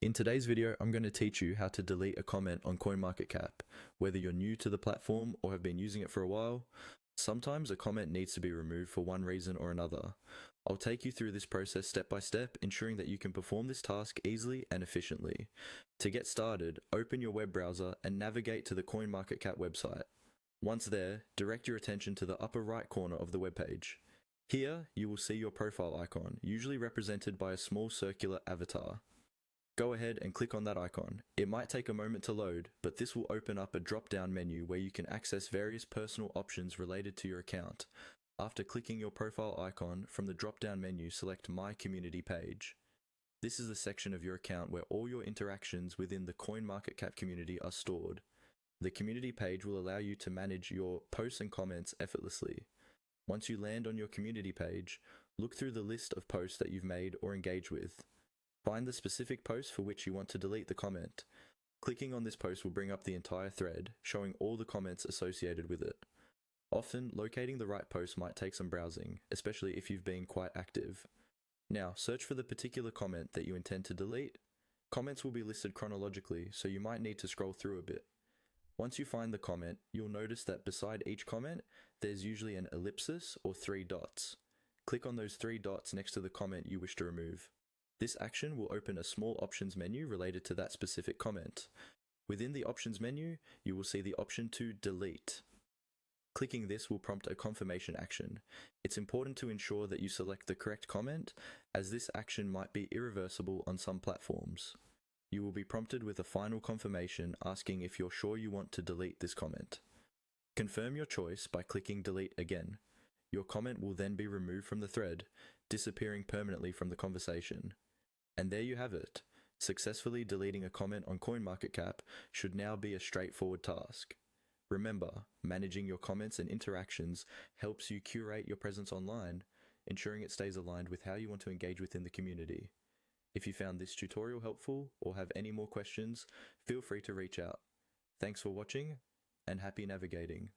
In today's video, I'm going to teach you how to delete a comment on CoinMarketCap. Whether you're new to the platform or have been using it for a while, sometimes a comment needs to be removed for one reason or another. I'll take you through this process step by step, ensuring that you can perform this task easily and efficiently. To get started, open your web browser and navigate to the CoinMarketCap website. Once there, direct your attention to the upper right corner of the web page. Here, you will see your profile icon, usually represented by a small circular avatar. Go ahead and click on that icon. It might take a moment to load, but this will open up a drop-down menu where you can access various personal options related to your account. After clicking your profile icon, from the drop-down menu, select My Community page. This is the section of your account where all your interactions within the CoinMarketCap community are stored. The community page will allow you to manage your posts and comments effortlessly. Once you land on your community page, look through the list of posts that you've made or engaged with. Find the specific post for which you want to delete the comment. Clicking on this post will bring up the entire thread, showing all the comments associated with it. Often, locating the right post might take some browsing, especially if you've been quite active. Now, search for the particular comment that you intend to delete. Comments will be listed chronologically, so you might need to scroll through a bit. Once you find the comment, you'll notice that beside each comment, there's usually an ellipsis or 3 dots. Click on those 3 dots next to the comment you wish to remove. This action will open a small options menu related to that specific comment. Within the options menu, you will see the option to delete. Clicking this will prompt a confirmation action. It's important to ensure that you select the correct comment, as this action might be irreversible on some platforms. You will be prompted with a final confirmation asking if you're sure you want to delete this comment. Confirm your choice by clicking delete again. Your comment will then be removed from the thread, disappearing permanently from the conversation. And there you have it. Successfully deleting a comment on CoinMarketCap should now be a straightforward task. Remember, managing your comments and interactions helps you curate your presence online, ensuring it stays aligned with how you want to engage within the community. If you found this tutorial helpful or have any more questions, feel free to reach out. Thanks for watching, and happy navigating.